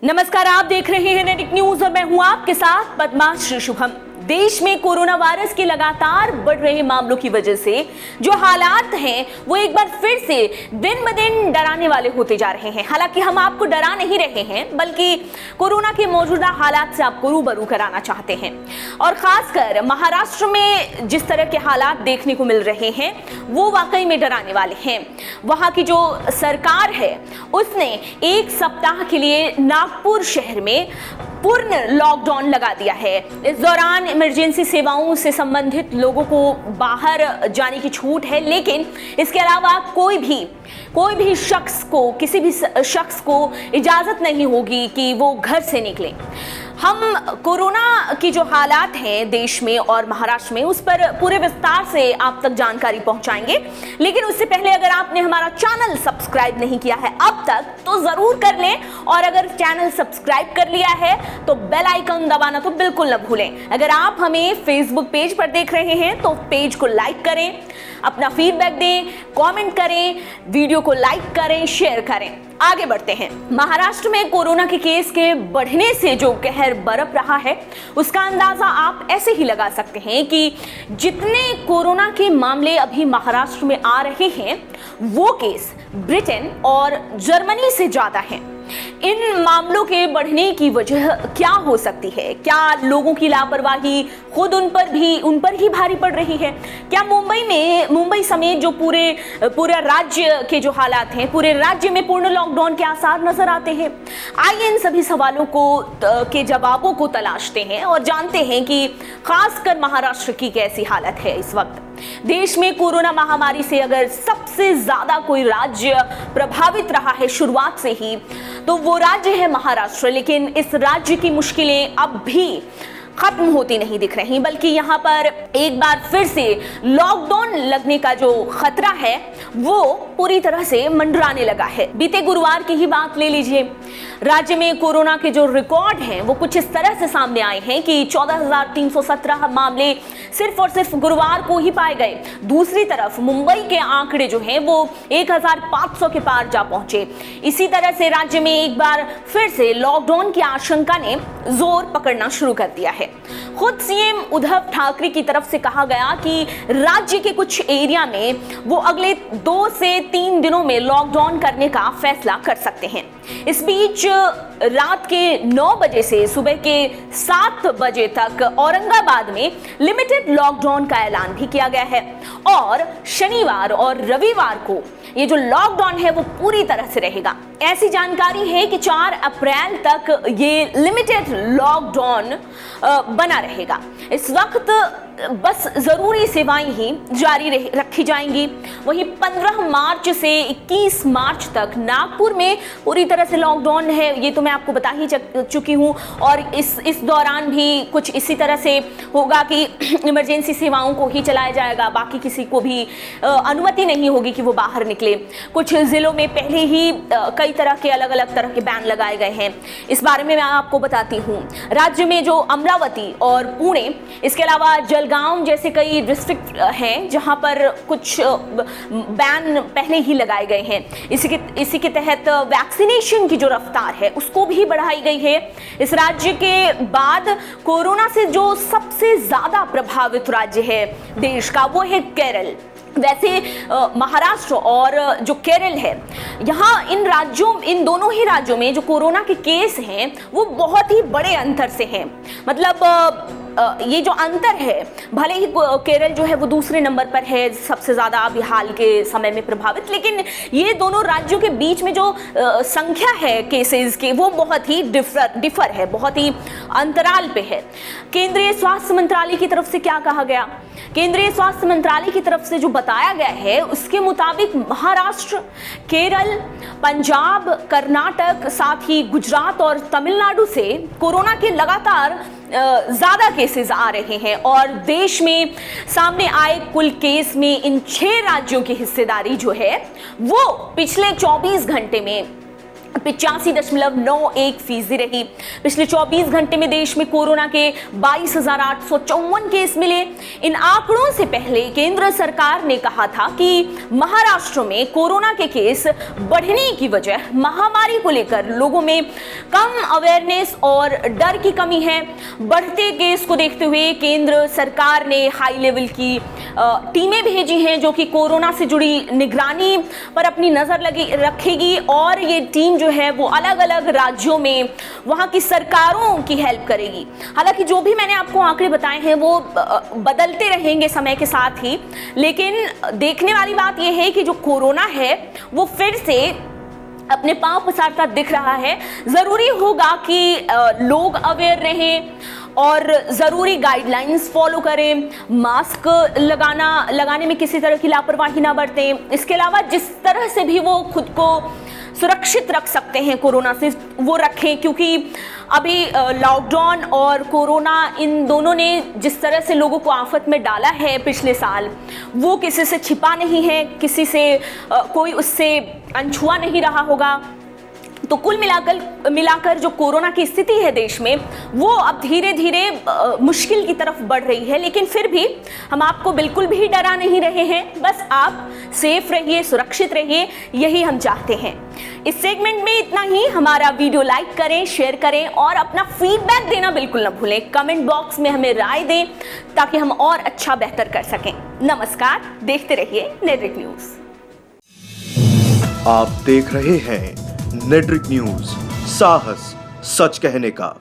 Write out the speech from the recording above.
नमस्कार, आप देख रहे हैं नैतिक न्यूज और मैं हूं आपके साथ पद्मा श्री शुभम। देश में कोरोना वायरस के लगातार बढ़ रहे मामलों की वजह से जो हालात हैं वो एक बार फिर से दिन ब दिन डराने वाले होते जा रहे हैं। हालांकि हम आपको डरा नहीं रहे हैं, बल्कि कोरोना के मौजूदा हालात से आपको रूबरू कराना चाहते हैं। और खासकर महाराष्ट्र में जिस तरह के हालात देखने को मिल रहे हैं वो वाकई में डराने वाले हैं। वहां की जो सरकार है उसने एक सप्ताह के लिए नागपुर शहर में पूर्ण लॉकडाउन लगा दिया है। इस दौरान इमरजेंसी सेवाओं से संबंधित लोगों को बाहर जाने की छूट है, लेकिन इसके अलावा कोई भी शख्स को, किसी भी शख्स को इजाजत नहीं होगी कि वो घर से निकले। हम कोरोना की जो हालात हैं देश में और महाराष्ट्र में उस पर पूरे विस्तार से आप तक जानकारी पहुंचाएंगे, लेकिन उससे पहले अगर आपने हमारा चैनल सब्सक्राइब नहीं किया है अब तक तो जरूर कर लें, और अगर चैनल सब्सक्राइब कर लिया है तो बेल आइकन दबाना तो बिल्कुल न भूलें। अगर आप हमें फेसबुक पेज पर देख रहे हैं तो पेज को लाइक करें, अपना फीडबैक दें, कमेंट करें, वीडियो को लाइक करें, शेयर करें। आगे बढ़ते हैं। महाराष्ट्र में कोरोना के केस के बढ़ने से जो कहर बरप रहा है उसका अंदाजा आप ऐसे ही लगा सकते हैं कि जितने कोरोना के मामले अभी महाराष्ट्र में आ रहे हैं वो केस ब्रिटेन और जर्मनी से ज्यादा हैं। इन मामलों के बढ़ने की वजह क्या हो सकती है? क्या लोगों की लापरवाही खुद उन पर ही भारी पड़ रही है? क्या मुंबई समेत जो पूरे राज्य के जो हालात हैं, पूरे राज्य में पूर्ण लॉकडाउन के आसार नजर आते हैं? आइए इन सभी सवालों के जवाबों को तलाशते हैं और जानते हैं कि खासकर महाराष्ट्र की कैसी हालत है इस वक्त। देश में कोरोना महामारी से अगर सबसे ज्यादा कोई राज्य प्रभावित रहा है शुरुआत से ही तो वो राज्य है महाराष्ट्र। लेकिन इस राज्य की मुश्किलें अब भी खत्म होती नहीं दिख रही, बल्कि यहाँ पर एक बार फिर से लॉकडाउन लगने का जो खतरा है वो पूरी तरह से मंडराने लगा है। बीते गुरुवार की ही बात ले लीजिए, राज्य में कोरोना के जो रिकॉर्ड हैं वो कुछ इस तरह से सामने आए हैं कि 14,317 मामले सिर्फ और सिर्फ गुरुवार को ही पाए गए। दूसरी तरफ मुंबई के आंकड़े जो हैं वो 1,500 के पार जा पहुंचे। इसी तरह से राज्य में एक बार फिर से लॉकडाउन की आशंका ने जोर पकड़ना शुरू कर दिया है। खुद सीएम उद्धव ठाकरे की तरफ से कहा गया कि राज्य के कुछ एरिया में वो अगले 2 से 3 दिनों में लॉकडाउन करने का फैसला कर सकते हैं। इस बीच रात के 9 बजे से सुबह के 7 बजे तक औरंगाबाद में लिमिटेड लॉकडाउन का ऐलान भी किया गया है और शनिवार और रविवार को ये जो लॉकडाउन है वो पूरी तरह से रहेगा। ऐसी जानकारी है कि 4 अप्रैल तक ये लिमिटेड लॉकडाउन बना रहेगा। इस वक्त बस जरूरी सेवाएं ही जारी रखी जाएंगी। वहीं 15 मार्च से 21 मार्च तक नागपुर में पूरी तरह से लॉकडाउन है, ये तो मैं आपको बता ही चुकी हूँ। और इस दौरान भी कुछ इसी तरह से होगा कि इमरजेंसी सेवाओं को ही चलाया जाएगा, बाकी किसी को भी अनुमति नहीं होगी कि वो बाहर निकले। कुछ जिलों में पहले ही कई तरह के अलग अलग तरह के बैन लगाए गए हैं। इस बारे में मैं आपको बताती हूँ। राज्य में जो अमरावती और पुणे, इसके अलावा गांव जैसे कई डिस्ट्रिक्ट हैं जहां पर कुछ बैन पहले ही लगाए गए हैं। इसी के तहत वैक्सीनेशन की जो रफ्तार है उसको भी बढ़ाई गई है। इस राज्य के बाद कोरोना से जो सबसे ज्यादा प्रभावित राज्य है देश का वो है केरल। वैसे महाराष्ट्र और जो केरल है, यहाँ इन दोनों ही राज्यों में जो कोरोना के केस हैं वो बहुत ही बड़े अंतर से हैं। मतलब ये जो अंतर है, भले ही केरल जो है वो दूसरे नंबर पर है सबसे ज्यादा अभी हाल के समय में प्रभावित, लेकिन ये दोनों राज्यों के बीच में जो संख्या है केसेस की वो बहुत ही डिफर है, बहुत ही अंतराल पे है। केंद्रीय स्वास्थ्य मंत्रालय की तरफ से क्या कहा गया? केंद्रीय स्वास्थ्य मंत्रालय की तरफ से जो बताया गया है उसके मुताबिक महाराष्ट्र, केरल, पंजाब, कर्नाटक, साथ ही गुजरात और तमिलनाडु से कोरोना के लगातार ज्यादा केसेस आ रहे हैं और देश में सामने आए कुल केस में इन 6 राज्यों की हिस्सेदारी जो है वो पिछले 24 घंटे में 85.91% रही। पिछले 24 घंटे में देश में कोरोना के 22,854 केस मिले। इन आंकड़ों से पहले केंद्र सरकार ने कहा था कि महाराष्ट्र में कोरोना के केस बढ़ने की वजह महामारी को लेकर लोगों में कम अवेयरनेस और डर की कमी है। बढ़ते केस को देखते हुए केंद्र सरकार ने हाई लेवल की टीमें भेजी हैं जो कि कोरोना से जुड़ी निगरानी पर अपनी नजर रखेगी और ये टीम जो है वो अलग अलग राज्यों में वहां की सरकारों की हेल्प करेगी। हालांकि जो भी मैंने आपको आंकड़े बताए हैं वो बदलते रहेंगे समय के साथ ही, लेकिन देखने वाली बात यह है कि जो कोरोना है वो फिर से अपने पांव पसारता दिख रहा है। जरूरी होगा कि लोग अवेयर रहें और ज़रूरी गाइडलाइंस फॉलो करें, मास्क लगाने में किसी तरह की लापरवाही ना बरतें। इसके अलावा जिस तरह से भी वो खुद को सुरक्षित रख सकते हैं कोरोना से वो रखें, क्योंकि अभी लॉकडाउन और कोरोना इन दोनों ने जिस तरह से लोगों को आफत में डाला है पिछले साल, वो किसी से छिपा नहीं है, किसी से कोई उससे अनछुआ नहीं रहा होगा। तो कुल मिलाकर जो कोरोना की स्थिति है देश में वो अब धीरे धीरे मुश्किल की तरफ बढ़ रही है, लेकिन फिर भी हम आपको बिल्कुल भी डरा नहीं रहे हैं। बस आप सेफ रहिए, सुरक्षित रहिए, यही हम चाहते हैं। इस सेगमेंट में इतना ही। हमारा वीडियो लाइक करें, शेयर करें और अपना फीडबैक देना बिल्कुल न भूलें। कमेंट बॉक्स में हमें राय दें ताकि हम और अच्छा बेहतर कर सकें। नमस्कार, देखते रहिए नेटरिक न्यूज। आप देख रहे हैं नेटरिक न्यूज, साहस सच कहने का।